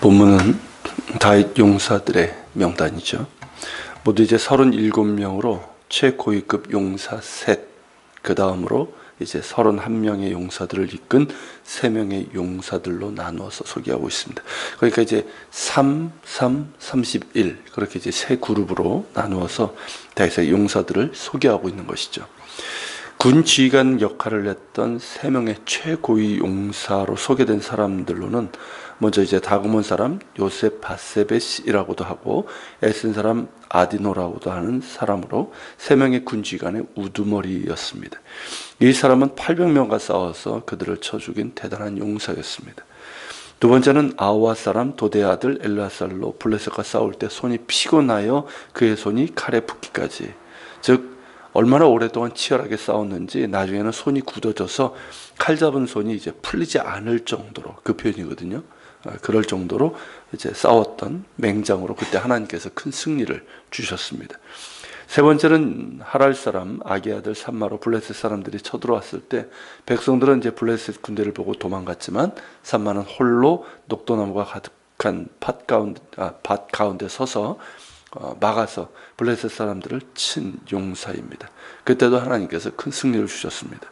본문은 다윗 용사들의 명단이죠. 모두 이제 37명으로 최고위급 용사 셋, 그 다음으로 이제 31명의 용사들을 이끈 3명의 용사들로 나누어서 소개하고 있습니다. 그러니까 이제 3, 3, 31 그렇게 이제 세 그룹으로 나누어서 다윗의 용사들을 소개하고 있는 것이죠. 군 지휘관 역할을 했던 3명의 최고위 용사로 소개된 사람들로는 먼저 이제 다그몬 사람 요셉 바세벳이라고도 하고 에센 사람 아디노라고도 하는 사람으로 3명의 군 지휘관의 우두머리였습니다. 이 사람은 800명과 싸워서 그들을 쳐 죽인 대단한 용사였습니다. 두 번째는 아와 사람 도대의 아들 엘라살로 블레셋과 싸울 때 손이 피곤하여 그의 손이 칼에 붙기까지, 즉 얼마나 오랫동안 치열하게 싸웠는지 나중에는 손이 굳어져서 칼 잡은 손이 이제 풀리지 않을 정도로, 그 표현이거든요. 그럴 정도로 이제 싸웠던 맹장으로 그때 하나님께서 큰 승리를 주셨습니다. 세 번째는 하랄 사람 아기 아들 삼마로 블레셋 사람들이 쳐들어왔을 때 백성들은 이제 블레셋 군대를 보고 도망갔지만 삼마는 홀로 녹도나무가 가득한 밭 가운데 서서 막아서 블레셋 사람들을 친 용사입니다. 그때도 하나님께서 큰 승리를 주셨습니다.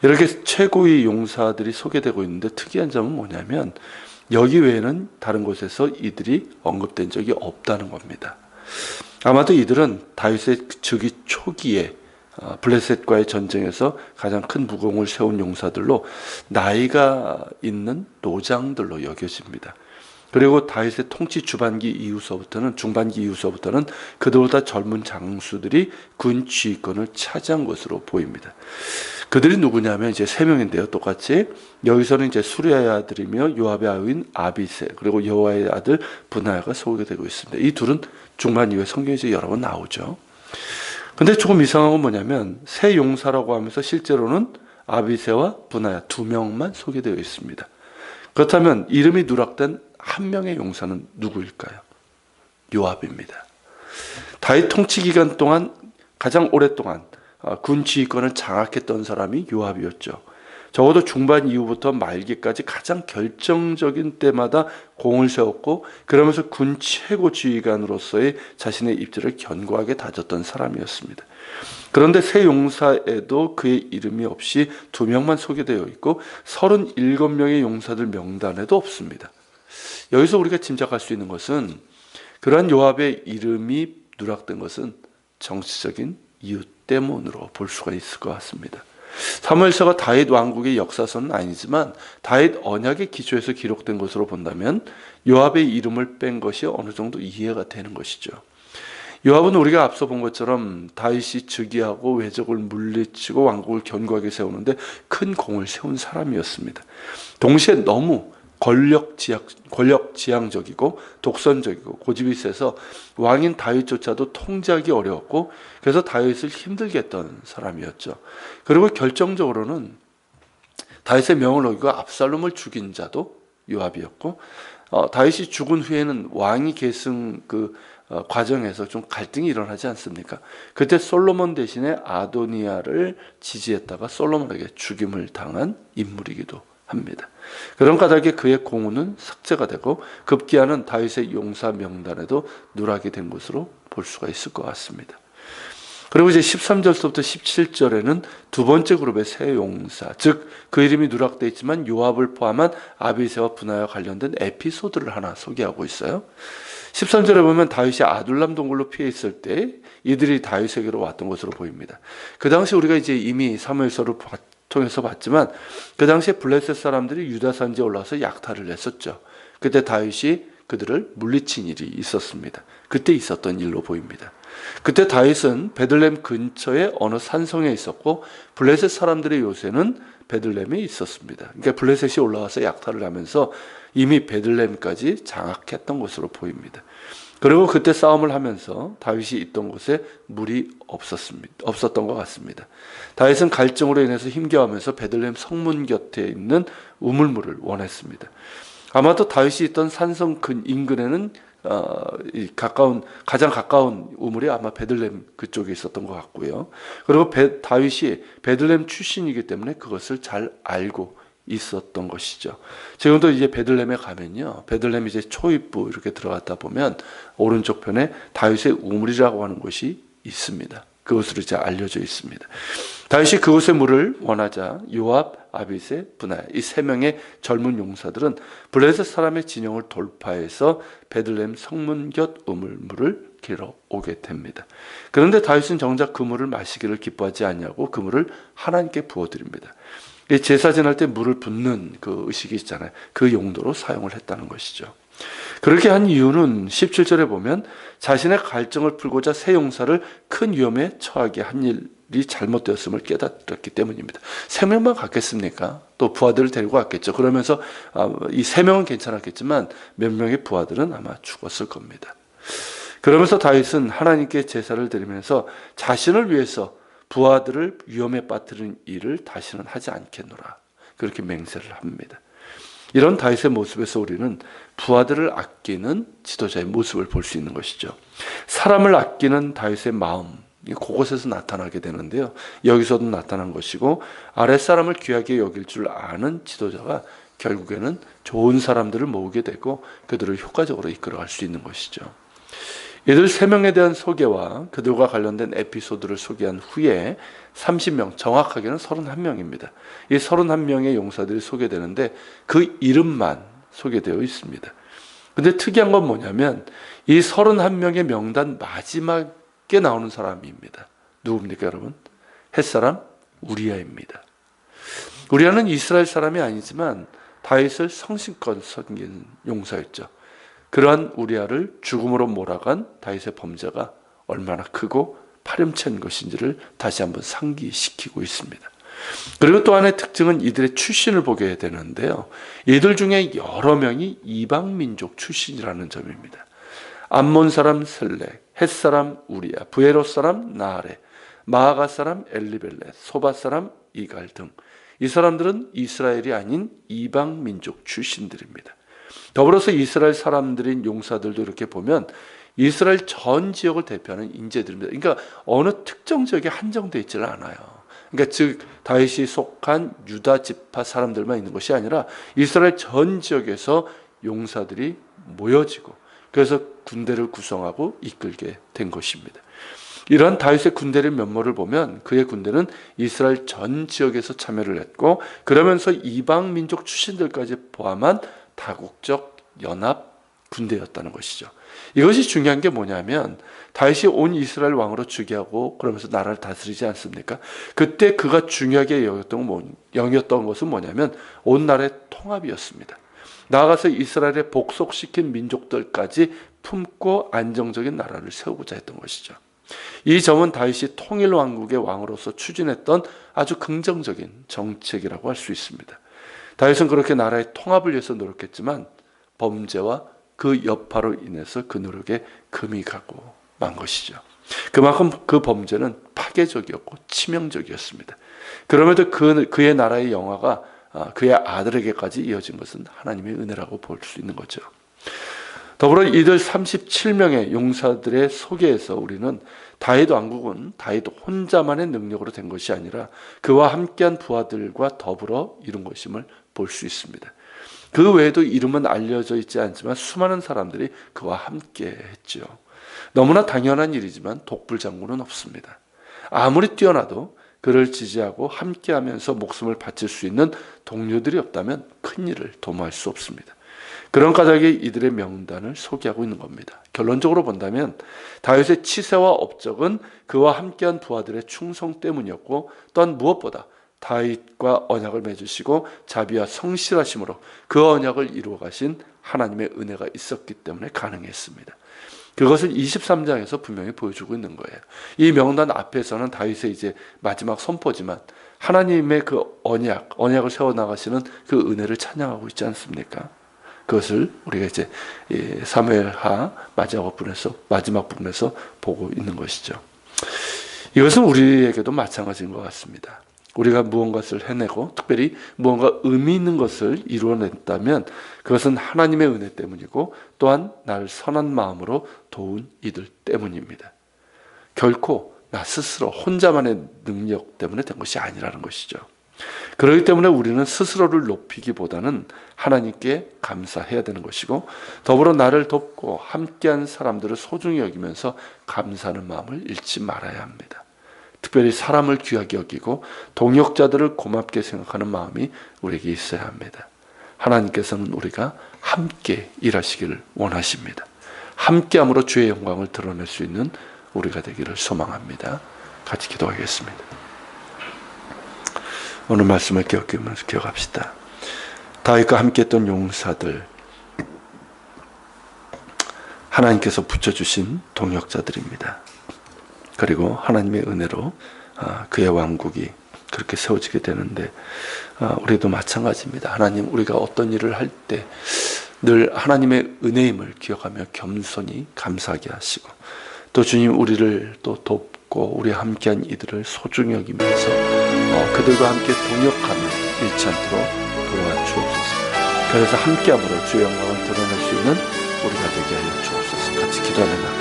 이렇게 최고의 용사들이 소개되고 있는데 특이한 점은 뭐냐면 여기 외에는 다른 곳에서 이들이 언급된 적이 없다는 겁니다. 아마도 이들은 다윗의 즉위 초기에 블레셋과의 전쟁에서 가장 큰 무공을 세운 용사들로 나이가 있는 노장들로 여겨집니다. 그리고 다윗의 통치 중반기 이후서부터는 그들보다 젊은 장수들이 군 지휘권을 차지한 것으로 보입니다. 그들이 누구냐면 이제 3명인데요. 똑같이 여기서는 이제 수리아의 아들이며 요압의 아우인 아비세, 그리고 여호와의 아들 브나야가 소개되고 있습니다. 이 둘은 중반 이후에 성경에서 여러 번 나오죠. 근데 조금 이상한 건 뭐냐면 세 용사라고 하면서 실제로는 아비세와 브나야 2명만 소개되어 있습니다. 그렇다면 이름이 누락된 한 명의 용사는 누구일까요? 요압입니다. 다윗 통치 기간 동안 가장 오랫동안 군 지휘권을 장악했던 사람이 요압이었죠. 적어도 중반 이후부터 말기까지 가장 결정적인 때마다 공을 세웠고 그러면서 군 최고 지휘관으로서의 자신의 입지를 견고하게 다졌던 사람이었습니다. 그런데 세 용사에도 그의 이름이 없이 2명만 소개되어 있고 37명의 용사들 명단에도 없습니다. 여기서 우리가 짐작할 수 있는 것은 그러한 요압의 이름이 누락된 것은 정치적인 이유 때문으로 볼 수가 있을 것 같습니다. 사무엘서가 다윗 왕국의 역사서는 아니지만 다윗 언약의 기초에서 기록된 것으로 본다면 요압의 이름을 뺀 것이 어느 정도 이해가 되는 것이죠. 요압은 우리가 앞서 본 것처럼 다윗이 즉위하고 외적을 물리치고 왕국을 견고하게 세우는데 큰 공을 세운 사람이었습니다. 동시에 너무 권력지향적이고 독선적이고 고집이 세서 왕인 다윗조차도 통제하기 어려웠고 그래서 다윗을 힘들게 했던 사람이었죠. 그리고 결정적으로는 다윗의 명을 어기고 압살롬을 죽인 자도 요압이었고 다윗이 죽은 후에는 왕위 계승 과정에서 좀 갈등이 일어나지 않습니까? 그때 솔로몬 대신에 아도니아를 지지했다가 솔로몬에게 죽임을 당한 인물이기도 합니다. 그런 까닭에 그의 공우는 삭제가 되고 급기야는 다윗의 용사 명단에도 누락이 된 것으로 볼 수가 있을 것 같습니다. 그리고 이제 13절부터 17절에는 두 번째 그룹의 세 용사, 즉 그 이름이 누락되어 있지만 요압을 포함한 아비새와 브나야와 관련된 에피소드를 하나 소개하고 있어요. 13절에 보면 다윗이 아둘람 동굴로 피해 있을 때 이들이 다윗에게로 왔던 것으로 보입니다. 그 당시 우리가 이제 이미 사무엘서를 통해서 봤지만 그 당시에 블레셋 사람들이 유다 산지에 올라와서 약탈을 했었죠. 그때 다윗이 그들을 물리친 일이 있었습니다. 그때 있었던 일로 보입니다. 그때 다윗은 베들레헴 근처에 어느 산성에 있었고 블레셋 사람들의 요새는 베들레헴에 있었습니다. 그러니까 블레셋이 올라와서 약탈을 하면서 이미 베들레헴까지 장악했던 것으로 보입니다. 그리고 그때 싸움을 하면서 다윗이 있던 곳에 물이 없었던 것 같습니다. 다윗은 갈증으로 인해서 힘겨워하면서 베들레헴 성문 곁에 있는 우물물을 원했습니다. 아마도 다윗이 있던 산성 인근에는 가장 가까운 우물이 아마 베들레헴 그쪽에 있었던 것 같고요. 그리고 다윗이 베들레헴 출신이기 때문에 그것을 잘 알고 있었던 것이죠. 지금도 이제 베들레헴에 가면요, 베들레헴 이제 초입부 이렇게 들어갔다 보면 오른쪽 편에 다윗의 우물이라고 하는 곳이 있습니다. 그것으로 이제 알려져 있습니다. 다윗이 그곳의 물을 원하자 요압, 아비세, 분하야 이 세 명의 젊은 용사들은 블레셋 사람의 진영을 돌파해서 베들레헴 성문 곁 우물물을 길어 오게 됩니다. 그런데 다윗은 정작 그 물을 마시기를 기뻐하지 않냐고 그 물을 하나님께 부어드립니다. 제사 지날 때 물을 붓는 그 의식이 있잖아요. 그 용도로 사용을 했다는 것이죠. 그렇게 한 이유는 17절에 보면 자신의 갈증을 풀고자 세 용사를 큰 위험에 처하게 한 일이 잘못되었음을 깨닫았기 때문입니다. 세 명만 갔겠습니까? 또 부하들을 데리고 갔겠죠. 그러면서 이 세 명은 괜찮았겠지만 몇 명의 부하들은 아마 죽었을 겁니다. 그러면서 다윗은 하나님께 제사를 드리면서 자신을 위해서 부하들을 위험에 빠뜨린 일을 다시는 하지 않겠노라. 그렇게 맹세를 합니다. 이런 다윗의 모습에서 우리는 부하들을 아끼는 지도자의 모습을 볼 수 있는 것이죠. 사람을 아끼는 다윗의 마음, 그곳에서 나타나게 되는데요. 여기서도 나타난 것이고 아랫사람을 귀하게 여길 줄 아는 지도자가 결국에는 좋은 사람들을 모으게 되고 그들을 효과적으로 이끌어갈 수 있는 것이죠. 이들 세 명에 대한 소개와 그들과 관련된 에피소드를 소개한 후에 30명, 정확하게는 31명입니다. 이 31명의 용사들이 소개되는데 그 이름만 소개되어 있습니다. 근데 특이한 건 뭐냐면 이 31명의 명단 마지막에 나오는 사람입니다. 누굽니까, 여러분? 햇사람 우리아입니다. 우리아는 이스라엘 사람이 아니지만 다윗을 성심껏 섬긴 용사였죠. 그러한 우리아를 죽음으로 몰아간 다윗의 범죄가 얼마나 크고 파렴치한 것인지를 다시 한번 상기시키고 있습니다. 그리고 또 하나의 특징은 이들의 출신을 보게 되는데요. 이들 중에 여러 명이 이방 민족 출신이라는 점입니다. 암몬 사람 슬렉, 헷 사람 우리아, 부에롯 사람 나아레, 마아가 사람 엘리벨렛, 소바 사람 이갈 등 이 사람들은 이스라엘이 아닌 이방 민족 출신들입니다. 더불어서 이스라엘 사람들인 용사들도 이렇게 보면 이스라엘 전 지역을 대표하는 인재들입니다. 그러니까 어느 특정 지역에 한정되어 있지는 않아요. 그러니까 즉 다윗이 속한 유다 지파 사람들만 있는 것이 아니라 이스라엘 전 지역에서 용사들이 모여지고 그래서 군대를 구성하고 이끌게 된 것입니다. 이러한 다윗의 군대의 면모를 보면 그의 군대는 이스라엘 전 지역에서 참여를 했고 그러면서 이방 민족 출신들까지 포함한 다국적 연합 군대였다는 것이죠. 이것이 중요한 게 뭐냐면 다윗이 온 이스라엘 왕으로 즉위하고 그러면서 나라를 다스리지 않습니까? 그때 그가 중요하게 여겼던 것은 뭐냐면 온 나라의 통합이었습니다. 나아가서 이스라엘에 복속시킨 민족들까지 품고 안정적인 나라를 세우고자 했던 것이죠. 이 점은 다윗이 통일 왕국의 왕으로서 추진했던 아주 긍정적인 정책이라고 할 수 있습니다. 다윗은 그렇게 나라의 통합을 위해서 노력했지만 범죄와 그 여파로 인해서 그 노력에 금이 가고 만 것이죠. 그만큼 그 범죄는 파괴적이었고 치명적이었습니다. 그럼에도 그의 나라의 영화가 그의 아들에게까지 이어진 것은 하나님의 은혜라고 볼 수 있는 거죠. 더불어 이들 37명의 용사들의 소개에서 우리는 다윗 왕국은 다윗 혼자만의 능력으로 된 것이 아니라 그와 함께한 부하들과 더불어 이룬 것임을 볼 수 있습니다. 그 외에도 이름은 알려져 있지 않지만 수많은 사람들이 그와 함께 했죠. 너무나 당연한 일이지만 독불장군은 없습니다. 아무리 뛰어나도 그를 지지하고 함께하면서 목숨을 바칠 수 있는 동료들이 없다면 큰 일을 도모할 수 없습니다. 그런 까닭에 이들의 명단을 소개하고 있는 겁니다. 결론적으로 본다면 다윗의 치세와 업적은 그와 함께한 부하들의 충성 때문이었고 또한 무엇보다 다윗과 언약을 맺으시고 자비와 성실하심으로 그 언약을 이루어 가신 하나님의 은혜가 있었기 때문에 가능했습니다. 그것을 23장에서 분명히 보여주고 있는 거예요. 이 명단 앞에서는 다윗의 이제 마지막 선포지만 하나님의 그 언약을 세워나가시는 그 은혜를 찬양하고 있지 않습니까? 그것을 우리가 이제 사무엘하 마지막 부분에서 보고 있는 것이죠. 이것은 우리에게도 마찬가지인 것 같습니다. 우리가 무언가를 해내고 특별히 무언가 의미 있는 것을 이루어냈다면 그것은 하나님의 은혜 때문이고 또한 나를 선한 마음으로 도운 이들 때문입니다. 결코 나 스스로 혼자만의 능력 때문에 된 것이 아니라는 것이죠. 그렇기 때문에 우리는 스스로를 높이기보다는 하나님께 감사해야 되는 것이고, 더불어 나를 돕고 함께한 사람들을 소중히 여기면서 감사하는 마음을 잃지 말아야 합니다. 특별히 사람을 귀하게 여기고 동역자들을 고맙게 생각하는 마음이 우리에게 있어야 합니다. 하나님께서는 우리가 함께 일하시기를 원하십니다. 함께함으로 주의 영광을 드러낼 수 있는 우리가 되기를 소망합니다. 같이 기도하겠습니다. 오늘 말씀을 기억하면서 기억합시다. 다윗과 함께했던 용사들, 하나님께서 붙여주신 동역자들입니다. 그리고 하나님의 은혜로 그의 왕국이 그렇게 세워지게 되는데, 우리도 마찬가지입니다. 하나님, 우리가 어떤 일을 할 때 늘 하나님의 은혜임을 기억하며 겸손히 감사하게 하시고, 또 주님 우리를 또 돕고 우리 함께한 이들을 소중히 여기면서 그들과 함께 동역하며 잃지 않도록 도와주옵소서. 그래서 함께함으로 주의 영광을 드러낼 수 있는 우리가 되게 하여 주옵소서. 같이 기도하며